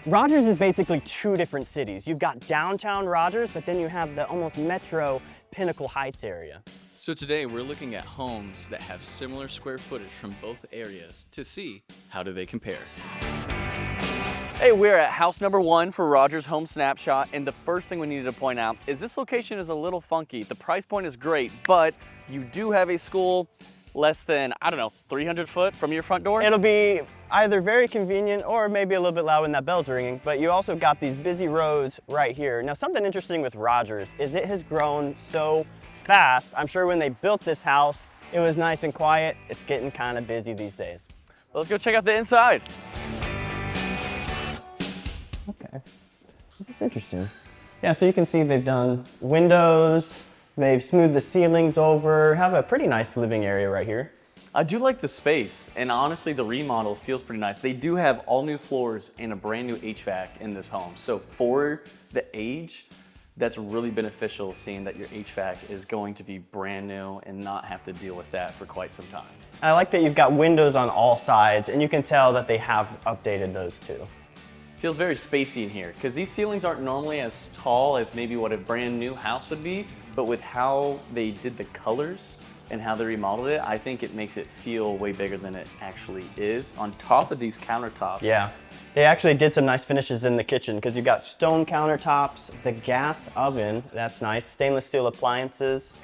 Rogers is basically two different cities. You've got downtown Rogers, but then you have the almost metro Pinnacle Heights area. So today we're looking at homes that have similar square footage from both areas to see how do they compare. Hey, we're at house number 1 for Rogers Home Snapshot, and the first thing we needed to point out is this location is a little funky. The price point is great, but you do have a school less than, I don't know, 300 foot from your front door? It'll be either very convenient or maybe a little bit loud when that bell's ringing, but you also got these busy roads right here. Now, something interesting with Rogers is it has grown so fast. I'm sure when they built this house, it was nice and quiet. It's getting kind of busy these days. Well, let's go check out the inside. Okay, this is interesting. Yeah, so you can see they've done windows, they've smoothed the ceilings over, have a pretty nice living area right here. I do like the space, and honestly the remodel feels pretty nice. They do have all new floors and a brand new HVAC in this home. So for the age, that's really beneficial, seeing that your HVAC is going to be brand new and not have to deal with that for quite some time. I like that you've got windows on all sides, and you can tell that they have updated those too. Feels very spacey in here, because these ceilings aren't normally as tall as maybe what a brand new house would be, but with how they did the colors and how they remodeled it, I think it makes it feel way bigger than it actually is. On top of these countertops. Yeah, they actually did some nice finishes in the kitchen, because you've got stone countertops, the gas oven, that's nice, stainless steel appliances.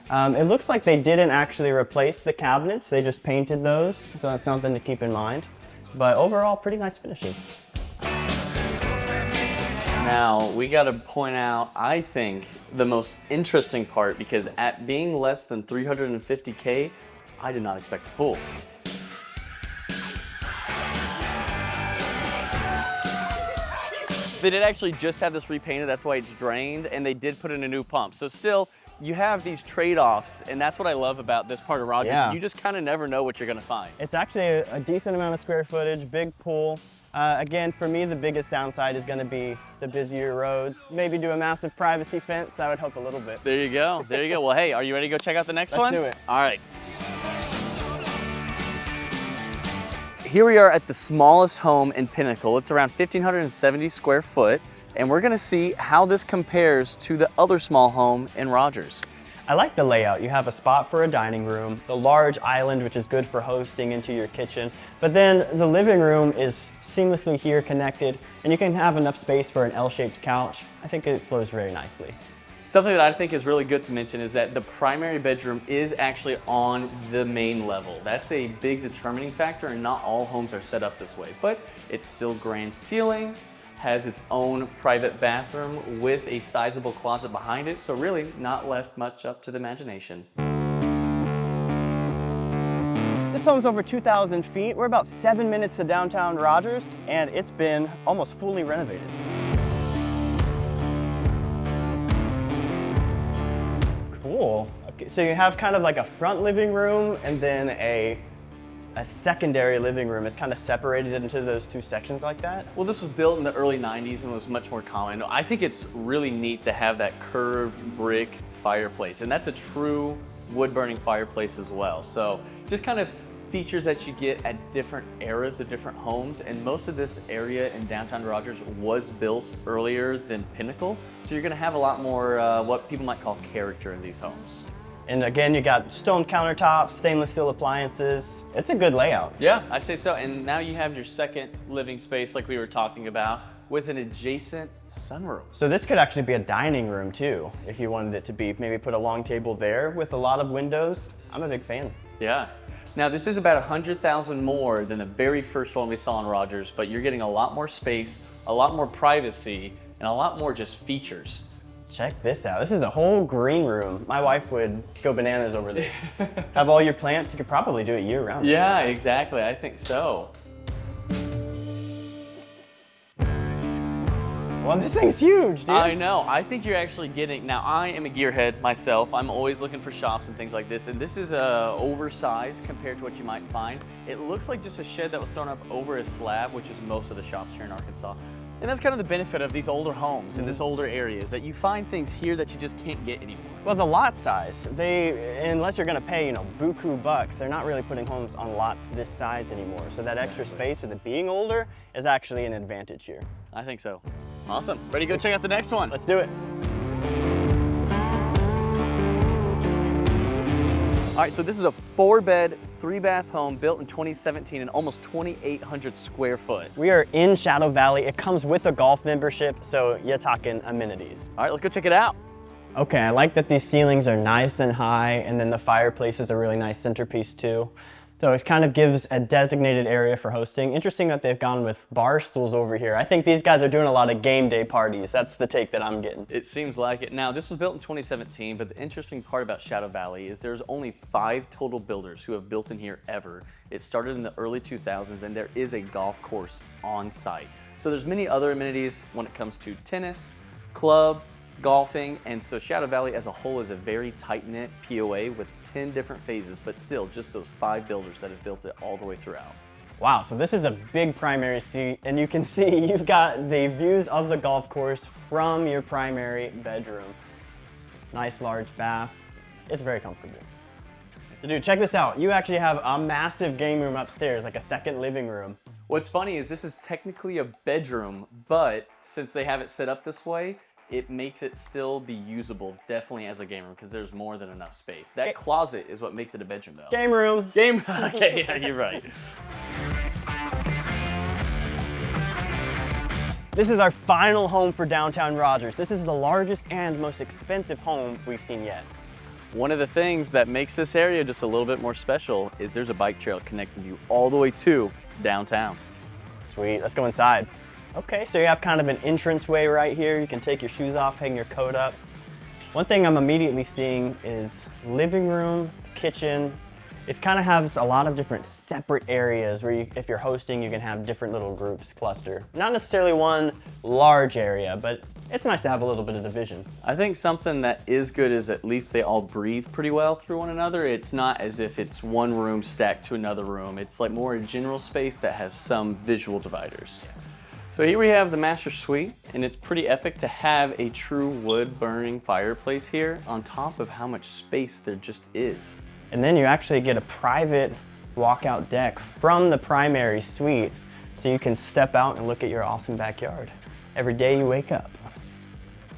It looks like they didn't actually replace the cabinets, they just painted those, so that's something to keep in mind. But overall, pretty nice finishes. Now, we gotta point out, I think, the most interesting part, because at being less than $350K, I did not expect a pool. They did actually just have this repainted, that's why it's drained, and they did put in a new pump. So still, you have these trade-offs, and that's what I love about this part of Rogers. Yeah. You just kind of never know what you're gonna find. It's actually a decent amount of square footage, big pool. Again, for me, the biggest downside is gonna be the busier roads. Maybe do a massive privacy fence, that would help a little bit. There you go, there you go. Well, hey, are you ready to go check out the next one? Let's do it. All right. Here we are at the smallest home in Pinnacle. It's around 1,570 square foot, and we're gonna see how this compares to the other small home in Rogers. I like the layout. You have a spot for a dining room, the large island, which is good for hosting into your kitchen, but then the living room is seamlessly here connected, and you can have enough space for an L-shaped couch. I think it flows very nicely. Something that I think is really good to mention is that the primary bedroom is actually on the main level. That's a big determining factor, and not all homes are set up this way, but it's still grand ceilings, has its own private bathroom with a sizable closet behind it, so really not left much up to the imagination. This home's over 2,000 feet. We're about 7 minutes to downtown Rogers, and it's been almost fully renovated. Cool. Okay, so you have kind of like a front living room and then a secondary living room. It's kind of separated into those two sections like that. Well, this was built in the early 90s and was much more common. I think it's really neat to have that curved brick fireplace, and that's a true wood-burning fireplace as well. So just kind of features that you get at different eras of different homes, and most of this area in downtown Rogers was built earlier than Pinnacle, so you're gonna have a lot more what people might call character in these homes. And again, you got stone countertops, stainless steel appliances. It's a good layout. Yeah, I'd say so. And now you have your second living space like we were talking about, with an adjacent sunroom. So this could actually be a dining room too, if you wanted it to be. Maybe put a long table there with a lot of windows. I'm a big fan. Yeah. Now this is about 100,000 more than the very first one we saw in Rogers, but you're getting a lot more space, a lot more privacy, and a lot more just features. Check this out. This is a whole green room. My wife would go bananas over this. Have all your plants, you could probably do it year round. Yeah, exactly, I think so. Well, this thing's huge, dude. I know. I think you're actually getting, now I am a gearhead myself. I'm always looking for shops and things like this. And this is oversized compared to what you might find. It looks like just a shed that was thrown up over a slab, which is most of the shops here in Arkansas. And that's kind of the benefit of these older homes in this older area, is that you find things here that you just can't get anymore. Well, the lot size, unless you're gonna pay, you know, buku bucks, they're not really putting homes on lots this size anymore. So that extra space with it being older is actually an advantage here. I think so. Awesome. Ready to go check out the next one? Let's do it. All right, so this is a 4-bed, 3-bath home built in 2017 and almost 2,800 square foot. We are in Shadow Valley. It comes with a golf membership, so you're talking amenities. All right, let's go check it out. Okay, I like that these ceilings are nice and high, and then the fireplace is a really nice centerpiece too. So it kind of gives a designated area for hosting. Interesting that they've gone with bar stools over here. I think these guys are doing a lot of game day parties. That's the take that I'm getting. It seems like it. Now, this was built in 2017, but the interesting part about Shadow Valley is there's only 5 total builders who have built in here ever. It started in the early 2000s, and there is a golf course on site. So there's many other amenities when it comes to tennis, club, golfing, and so Shadow Valley as a whole is a very tight-knit POA with 10 different phases, but still just those 5 builders that have built it all the way throughout. Wow, so this is a big primary suite, and you can see you've got the views of the golf course from your primary bedroom. Nice large bath. It's very comfortable. So dude, check this out. You actually have a massive game room upstairs, like a second living room. What's funny is this is technically a bedroom, but since they have it set up this way, it makes it still be usable, definitely as a game room, because there's more than enough space. That closet is what makes it a bedroom, though. Game room. Okay, yeah, you're right. This is our final home for downtown Rogers. This is the largest and most expensive home we've seen yet. One of the things that makes this area just a little bit more special is there's a bike trail connecting you all the way to downtown. Sweet, let's go inside. Okay, so you have kind of an entranceway right here. You can take your shoes off, hang your coat up. One thing I'm immediately seeing is living room, kitchen. It kind of has a lot of different separate areas where if you're hosting, you can have different little groups cluster. Not necessarily one large area, but it's nice to have a little bit of division. I think something that is good is at least they all breathe pretty well through one another. It's not as if it's one room stacked to another room. It's like more a general space that has some visual dividers. So here we have the master suite, and it's pretty epic to have a true wood burning fireplace here on top of how much space there just is. And then you actually get a private walkout deck from the primary suite, so you can step out and look at your awesome backyard every day you wake up.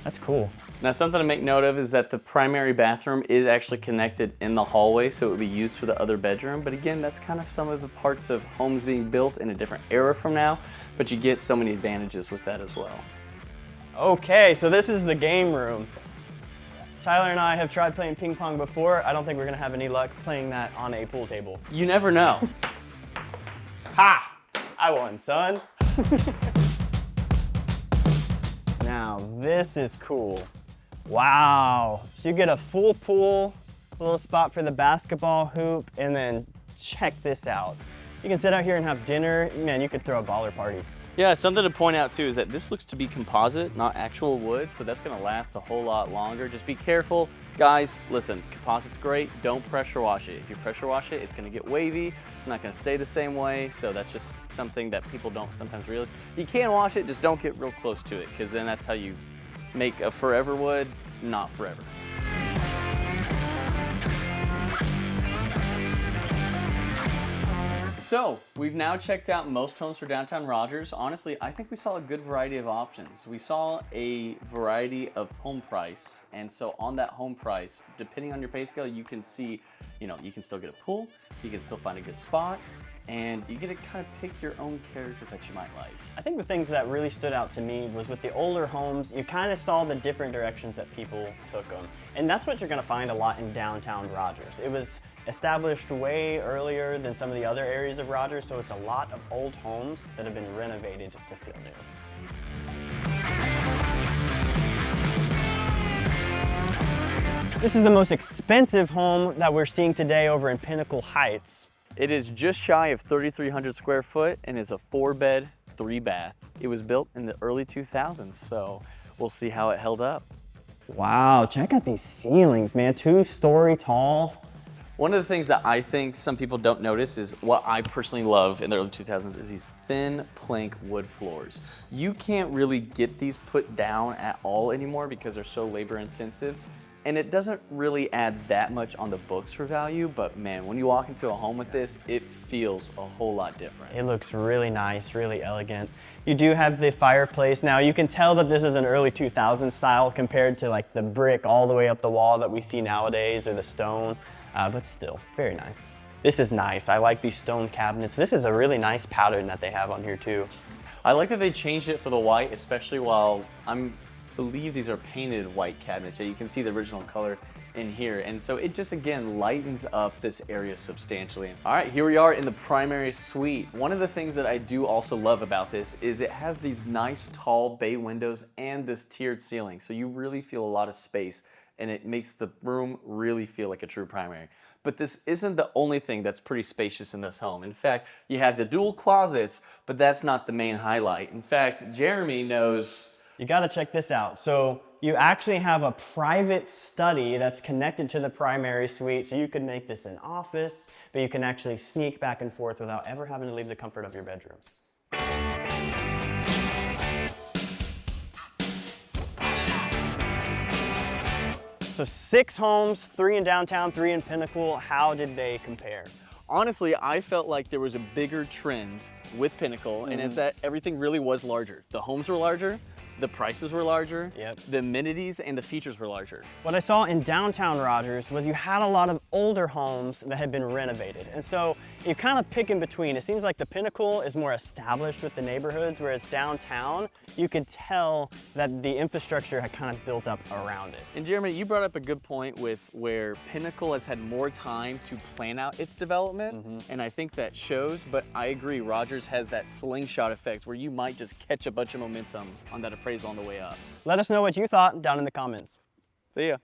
That's cool. Now, something to make note of is that the primary bathroom is actually connected in the hallway, so it would be used for the other bedroom. But again, that's kind of some of the parts of homes being built in a different era from now, but you get so many advantages with that as well. Okay, so this is the game room. Tyler and I have tried playing ping pong before. I don't think we're gonna have any luck playing that on a pool table. You never know. Ha! I won, son. Now, this is cool. Wow. So you get a full pool, a little spot for the basketball hoop, and then check this out. You can sit out here and have dinner. Man, you could throw a baller party. Yeah, something to point out too is that this looks to be composite, not actual wood, so that's gonna last a whole lot longer. Just be careful. Guys, listen, composite's great, don't pressure wash it. If you pressure wash it, it's gonna get wavy, it's not gonna stay the same way, so that's just something that people don't sometimes realize. You can wash it, just don't get real close to it, because then that's how you make a forever wood, not forever. So, we've now checked out most homes for downtown Rogers. Honestly, I think we saw a good variety of options. We saw a variety of home price, and so on that home price, depending on your pay scale, you can see, you can still get a pool, you can still find a good spot, and you get to kind of pick your own character that you might like. I think the things that really stood out to me was with the older homes, you kind of saw the different directions that people took them. And that's what you're gonna find a lot in downtown Rogers. It was established way earlier than some of the other areas of Rogers, so it's a lot of old homes that have been renovated to feel new. This is the most expensive home that we're seeing today over in Pinnacle Heights. It is just shy of 3,300 square foot and is a 4-bed, 3-bath. It was built in the early 2000s, so we'll see how it held up. Wow, check out these ceilings, man. 2-story tall. One of the things that I think some people don't notice is what I personally love in the early 2000s is these thin plank wood floors. You can't really get these put down at all anymore because they're so labor intensive. And it doesn't really add that much on the books for value, but man, when you walk into a home with this, it feels a whole lot different. It looks really nice, really elegant. You do have the fireplace. Now you can tell that this is an early 2000s style compared to like the brick all the way up the wall that we see nowadays or the stone, but still very nice. This is nice. I like these stone cabinets. This is a really nice pattern that they have on here too. I like that they changed it for the white, especially while believe these are painted white cabinets, so you can see the original color in here. And so it just, again, lightens up this area substantially. All right, here we are in the primary suite. One of the things that I do also love about this is it has these nice tall bay windows and this tiered ceiling. So you really feel a lot of space and it makes the room really feel like a true primary. But this isn't the only thing that's pretty spacious in this home. In fact, you have the dual closets, but that's not the main highlight. In fact, Jeremy knows. You gotta check this out. So you actually have a private study that's connected to the primary suite, so you could make this an office, but you can actually sneak back and forth without ever having to leave the comfort of your bedroom. So 6 homes, 3 in downtown, 3 in Pinnacle. How did they compare? Honestly, I felt like there was a bigger trend with Pinnacle, and it's that everything really was larger. The homes were larger, the prices were larger, the amenities and the features were larger. What I saw in downtown Rogers was you had a lot of older homes that had been renovated. And so you kind of pick in between. It seems like the Pinnacle is more established with the neighborhoods, whereas downtown, you could tell that the infrastructure had kind of built up around it. And Jeremy, you brought up a good point with where Pinnacle has had more time to plan out its development, and I think that shows, but I agree, Rogers has that slingshot effect where you might just catch a bunch of momentum on that appraisal on the way up. Let us know what you thought down in the comments. See ya.